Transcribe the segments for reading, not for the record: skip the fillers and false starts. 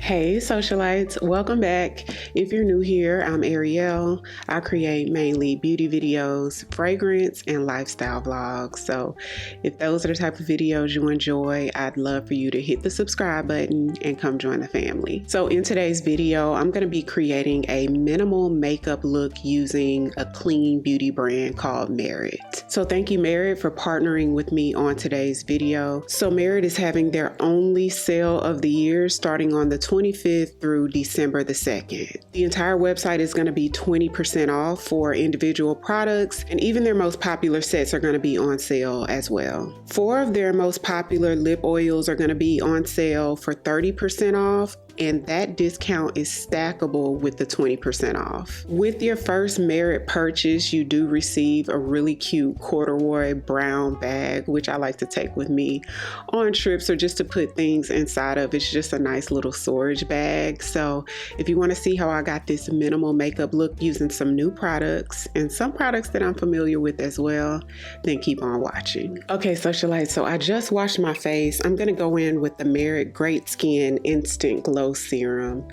Hey socialites, welcome back. If you're new here, I'm Ariell. I create mainly beauty videos, fragrance, and lifestyle vlogs. So if those are the type of videos you enjoy, I'd love for you to hit the subscribe button and come join the family. So in today's video, I'm going to be creating a minimal makeup look using a clean beauty brand called Merit. So thank you Merit for partnering with me on today's video. So Merit is having their only sale of the year starting on the 25th through December the 2nd. The entire website is going to be 20% off for individual products, and even their most popular sets are going to be on sale as well. 4 of their most popular lip oils are going to be on sale for 30% off, and that discount is stackable with the 20% off. With your first Merit purchase, you do receive a really cute corduroy brown bag, which I like to take with me on trips or just to put things inside of. It's just a nice little storage bag. So if you want to see how I got this minimal makeup look using some new products and some products that I'm familiar with as well, then keep on watching. Okay, socialites, so I just washed my face. I'm gonna go in with the Merit Great Skin Instant Glow Serum,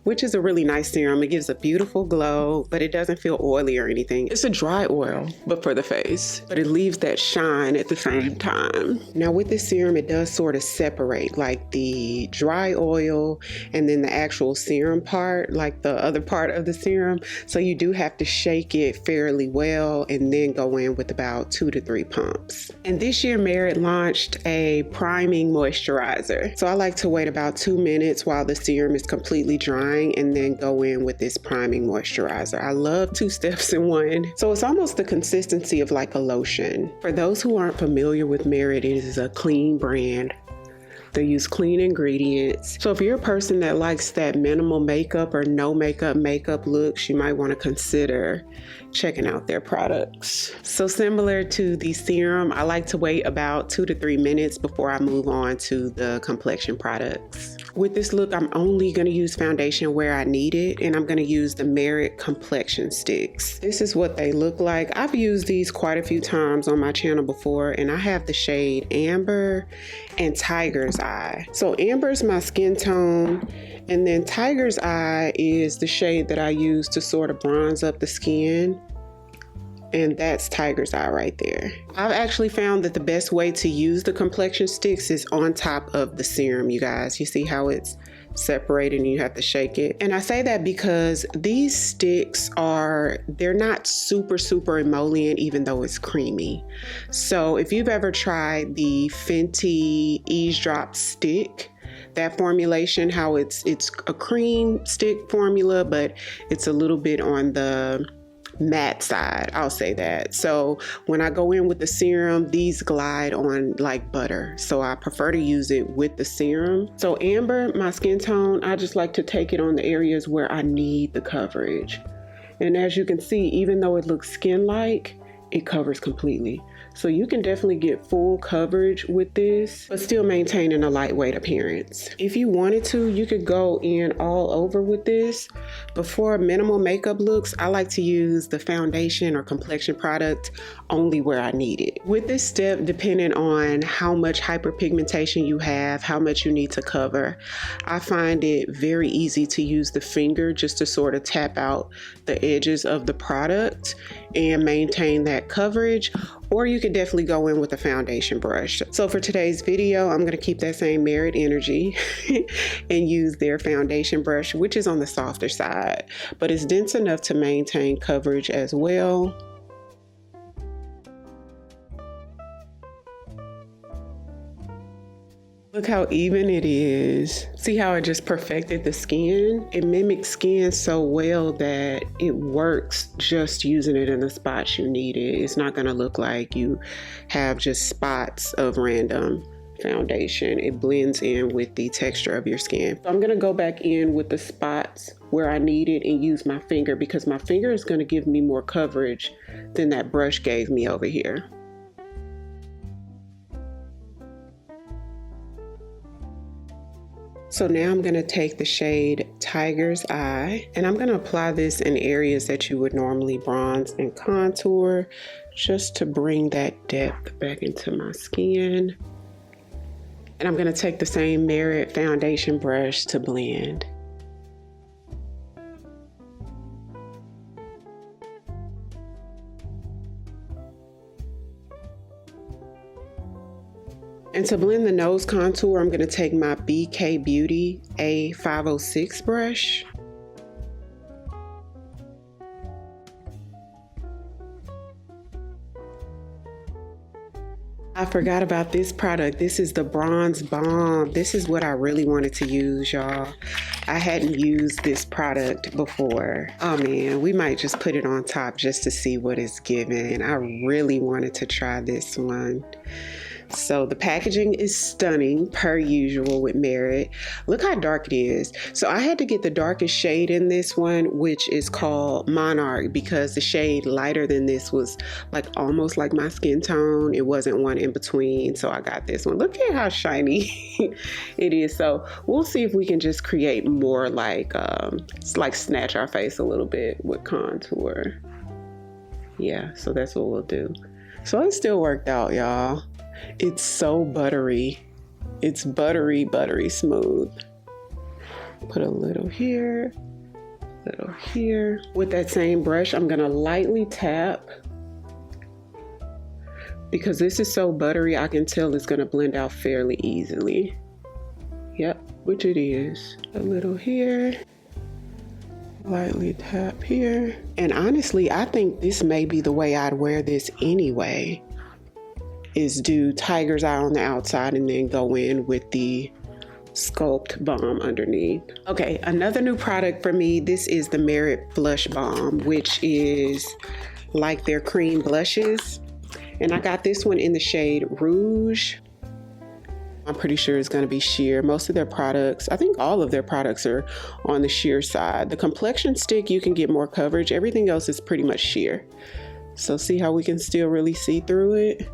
which is a really nice serum. It gives a beautiful glow, but it doesn't feel oily or anything. It's a dry oil, but for the face, but it leaves that shine at the same time. Now with this serum, it does sort of separate like the dry oil and then the actual serum part, like the other part of the serum. So you do have to shake it fairly well and then go in with about 2 to 3 pumps. And this year Merit launched a priming moisturizer. So I like to wait about 2 minutes while the serum is completely drying and then go in with this priming moisturizer. I love 2 steps in one. So it's almost the consistency of like a lotion. For those who aren't familiar with Merit, it is a clean brand. They use clean ingredients. So if you're a person that likes that minimal makeup or no makeup looks, you might want to consider checking out their products. So similar to the serum, I like to wait about 2 to 3 minutes before I move on to the complexion products. With this look, I'm only going to use foundation where I need it, and I'm going to use the Merit complexion sticks. This is what they look like. I've used these quite a few times on my channel before, and I have the shade Amber and Tiger's Eye. So Amber is my skin tone, and then Tiger's Eye is the shade that I use to sort of bronze up the skin. And that's Tiger's Eye right there. I've actually found that the best way to use the complexion sticks is on top of the serum, you guys. You see how it's separated and you have to shake it. And I say that because these sticks they're not super emollient, even though it's creamy. So if you've ever tried the Fenty Eavesdrop stick, that formulation, how it's a cream stick formula, but it's a little bit on the matte side, I'll say that. So when I go in with the serum, these glide on like butter. So I prefer to use it with the serum. So Amber, my skin tone, I just like to take it on the areas where I need the coverage. And as you can see, even though it looks skin-like, it covers completely. So you can definitely get full coverage with this, but still maintaining a lightweight appearance. If you wanted to, you could go in all over with this. But for minimal makeup looks, I like to use the foundation or complexion product only where I need it. With this step, depending on how much hyperpigmentation you have, how much you need to cover, I find it very easy to use the finger just to sort of tap out the edges of the product and maintain that coverage. Or you could definitely go in with a foundation brush. So for today's video, I'm gonna keep that same Merit energy and use their foundation brush, which is on the softer side, but it's dense enough to maintain coverage as well. Look how even it is. See how it just perfected the skin? It mimics skin so well that it works just using it in the spots you need it. It's not gonna look like you have just spots of random foundation. It blends in with the texture of your skin. So I'm gonna go back in with the spots where I need it and use my finger, because my finger is gonna give me more coverage than that brush gave me over here. So now I'm going to take the shade Tiger's Eye, and I'm going to apply this in areas that you would normally bronze and contour, just to bring that depth back into my skin. And I'm gonna take the same Merit foundation brush to blend. And to blend the nose contour, I'm gonna take my BK Beauty A506 brush. I forgot about this product. This is the Bronze Balm. This is what I really wanted to use, y'all. I hadn't used this product before. Oh man, we might just put it on top just to see what it's giving. I really wanted to try this one. So the packaging is stunning per usual with Merit. Look how dark it is. So I had to get the darkest shade in this one, which is called Monarch, because the shade lighter than this was like almost like my skin tone. It wasn't one in between. So I got this one. Look at how shiny it is. So we'll see if we can just create more like snatch our face a little bit with contour. Yeah, so that's what we'll do. So it still worked out, y'all. It's so buttery. It's buttery, buttery smooth. Put a little here, a little here. With that same brush, I'm gonna lightly tap. Because this is so buttery, I can tell it's gonna blend out fairly easily. Yep, which it is. A little here. Lightly tap here. And honestly, I think this may be the way I'd wear this anyway. Is do Tiger's Eye on the outside and then go in with the Sculpt Balm underneath. Okay, another new product for me, this is the Merit Blush Balm, which is like their cream blushes. And I got this one in the shade Rouge. I'm pretty sure it's gonna be sheer. Most of their products, I think all of their products are on the sheer side. The complexion stick, you can get more coverage. Everything else is pretty much sheer. So see how we can still really see through it?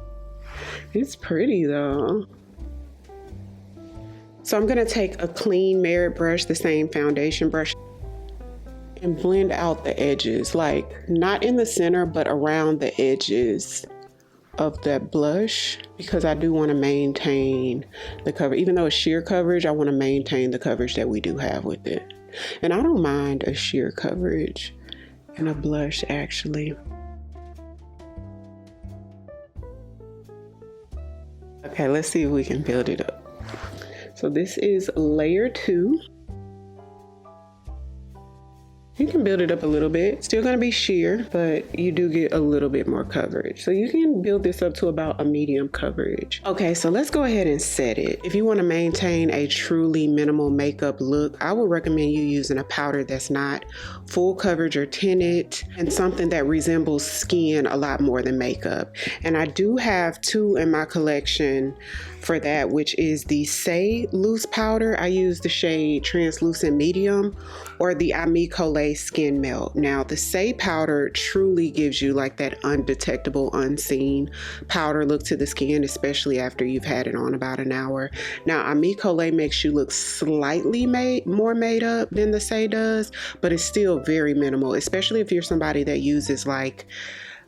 It's pretty though. So I'm gonna take a clean Merit brush, the same foundation brush, and blend out the edges, like not in the center, but around the edges of that blush, because I do want to maintain the cover. Even though it's sheer coverage, I want to maintain the coverage that we do have with it. And I don't mind a sheer coverage in a blush actually. Okay, let's see if we can build it up. So this is layer 2. You can build it up a little bit. Still gonna be sheer, but you do get a little bit more coverage. So you can build this up to about a medium coverage. Okay, so let's go ahead and set it. If you wanna maintain a truly minimal makeup look, I would recommend you using a powder that's not full coverage or tinted, and something that resembles skin a lot more than makeup. And I do have 2 in my collection for that, which is the Saie loose powder. I use the shade Translucent Medium, or the Amicole Skin Melt. Now the Saie powder truly gives you like that undetectable, unseen powder look to the skin, especially after you've had it on about an hour. Now Amicole makes you look slightly more made up than the Saie does, but it's still very minimal, especially if you're somebody that uses like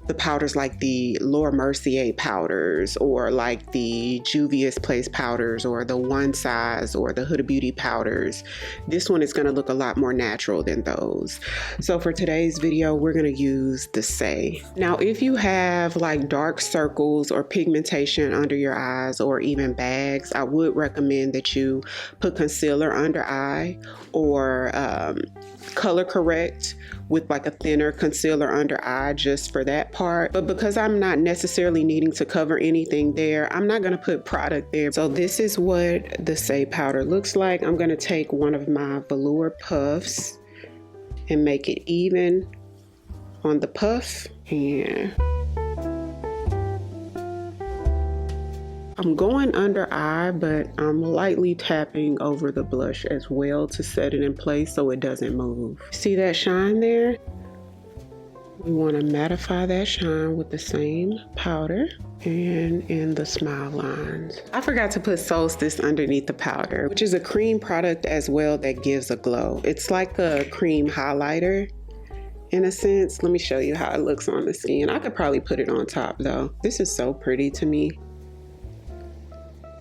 the powders like the Laura Mercier powders, or like the Juvia's Place powders, or the One Size, or the Huda Beauty powders. This one is gonna look a lot more natural than those. So for today's video, we're gonna use the Saie. Now, if you have like dark circles or pigmentation under your eyes, or even bags, I would recommend that you put concealer under eye, or color correct with like a thinner concealer under eye just for that part. But because I'm not necessarily needing to cover anything there, I'm not gonna put product there. So this is what the Saie powder looks like. I'm gonna take one of my velour puffs and make it even on the puff. And I'm going under eye, but I'm lightly tapping over the blush as well to set it in place so it doesn't move. See that shine there? We want to mattify that shine with the same powder and in the smile lines. I forgot to put Solstice underneath the powder, which is a cream product as well that gives a glow. It's like a cream highlighter in a sense. Let me show you how it looks on the skin. I could probably put it on top though. This is so pretty to me.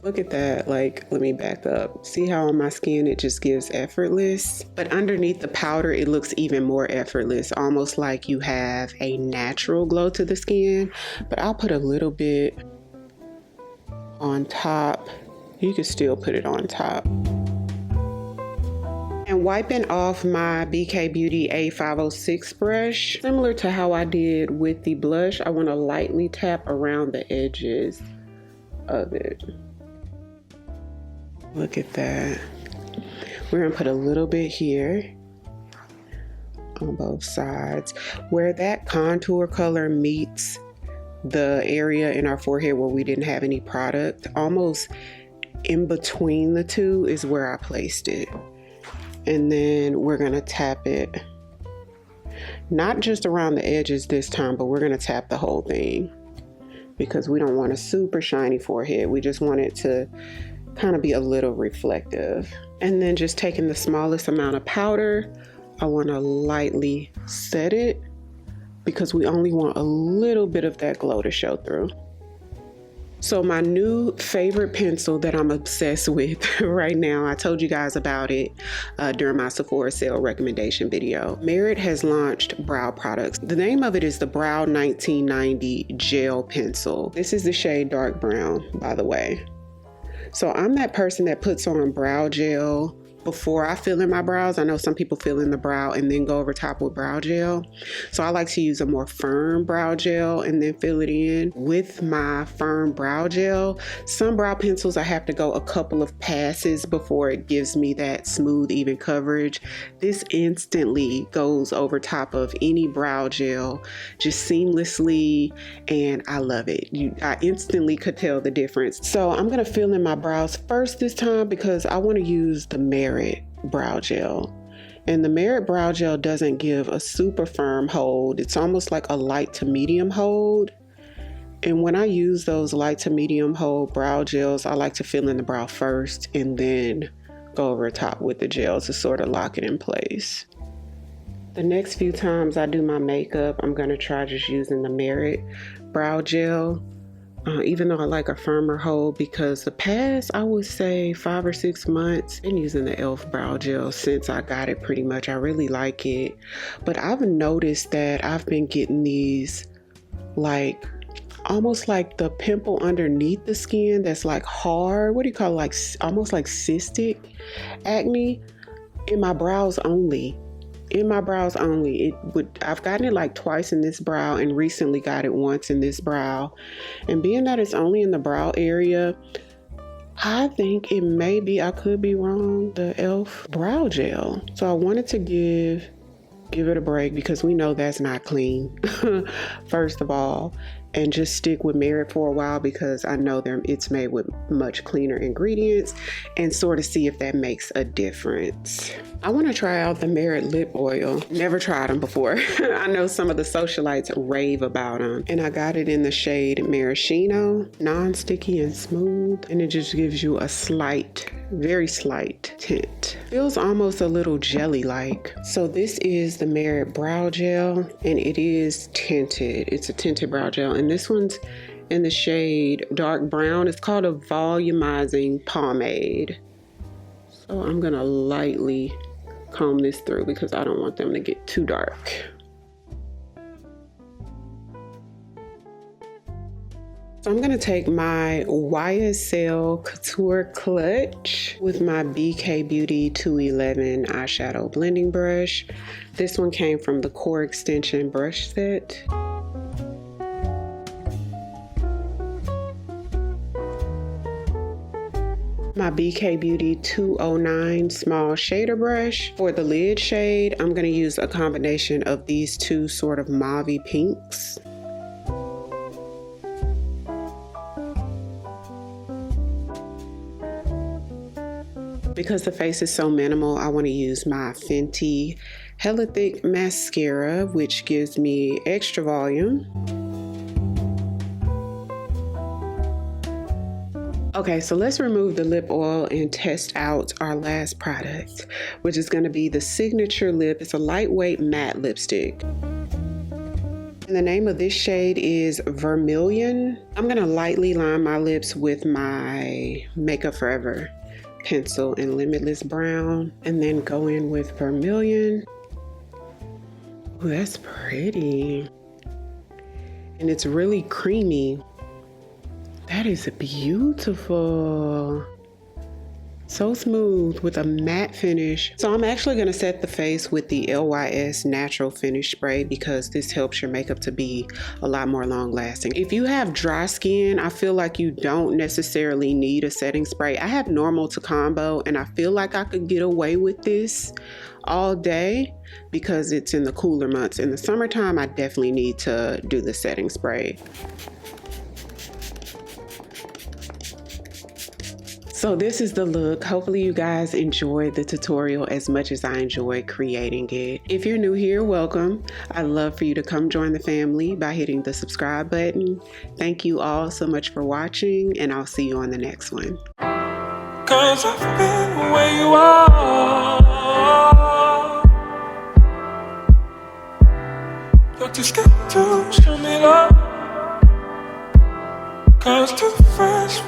Look at that, like, let me back up. See how on my skin it just gives effortless? But underneath the powder, it looks even more effortless, almost like you have a natural glow to the skin. But I'll put a little bit on top. You can still put it on top. And wiping off my BK Beauty A506 brush, similar to how I did with the blush, I want to lightly tap around the edges of it. Look at that. We're gonna put a little bit here on both sides. Where that contour color meets the area in our forehead where we didn't have any product, almost in between the two is where I placed it. And then we're gonna tap it, not just around the edges this time, but we're gonna tap the whole thing because we don't want a super shiny forehead. We just want it to kind of be a little reflective. And then just taking the smallest amount of powder, I want to lightly set it because we only want a little bit of that glow to show through. So my new favorite pencil that I'm obsessed with right now, I told you guys about it during my Sephora sale recommendation video. Merit has launched brow products. The name of it is the Brow 1990 Gel Pencil. This is the shade dark brown, by the way. So I'm that person that puts on brow gel before I fill in my brows. I know some people fill in the brow and then go over top with brow gel. So I like to use a more firm brow gel and then fill it in. With my firm brow gel, some brow pencils I have to go a couple of passes before it gives me that smooth, even coverage. This instantly goes over top of any brow gel just seamlessly, and I love it. I instantly could tell the difference. So I'm gonna fill in my brows first this time because I want to use the Merit brow gel. And the Merit brow gel doesn't give a super firm hold. It's almost like a light to medium hold. And when I use those light to medium hold brow gels, I like to fill in the brow first and then go over top with the gel to sort of lock it in place. The next few times I do my makeup, I'm gonna try just using the Merit brow gel. Even though I like a firmer hold, because the past, I would say 5 or 6 months, I've been using the e.l.f. brow gel since I got it pretty much. I really like it. But I've noticed that I've been getting these like, almost like the pimple underneath the skin that's like hard. What do you call it? Like almost like cystic acne in my brows only. In my brows only. I've gotten it like twice in this brow and recently got it once in this brow. And being that it's only in the brow area, I think it may be, I could be wrong, the e.l.f. brow gel. So I wanted to give it a break because we know that's not clean, first of all. And just stick with Merit for a while because I know it's made with much cleaner ingredients, and sort of see if that makes a difference. I want to try out the Merit lip oil. Never tried them before. I know some of the socialites rave about them. And I got it in the shade Maraschino, non-sticky and smooth. And it just gives you a slight, very slight tint. Feels almost a little jelly-like. So this is the Merit brow gel, and it is tinted. It's a tinted brow gel. And this one's in the shade dark brown. It's called a Volumizing Pomade. So I'm gonna lightly comb this through because I don't want them to get too dark. So I'm gonna take my YSL Couture Clutch with my BK Beauty 211 eyeshadow blending brush. This one came from the Core Extension brush set. My BK Beauty 209 small shader brush. For the lid shade, I'm going to use a combination of these two sort of mauve-y pinks. Because the face is so minimal, I want to use my Fenty Hella Thick Mascara, which gives me extra volume. Okay, so let's remove the lip oil and test out our last product, which is going to be the Signature Lip. It's a lightweight matte lipstick. And the name of this shade is Vermillion. I'm gonna lightly line my lips with my Makeup Forever pencil in Limitless Brown, and then go in with Vermillion. Ooh, that's pretty. And it's really creamy. That is beautiful. So smooth with a matte finish. So I'm actually gonna set the face with the LYS Natural Finish Spray because this helps your makeup to be a lot more long lasting. If you have dry skin, I feel like you don't necessarily need a setting spray. I have normal to combo and I feel like I could get away with this all day because it's in the cooler months. In the summertime, I definitely need to do the setting spray. So this is the look. Hopefully you guys enjoyed the tutorial as much as I enjoyed creating it. If you're new here, welcome. I'd love for you to come join the family by hitting the subscribe button. Thank you all so much for watching, and I'll see you on the next one. 'Cause I've been where you are. You're too scared to show me love. 'Cause too fresh.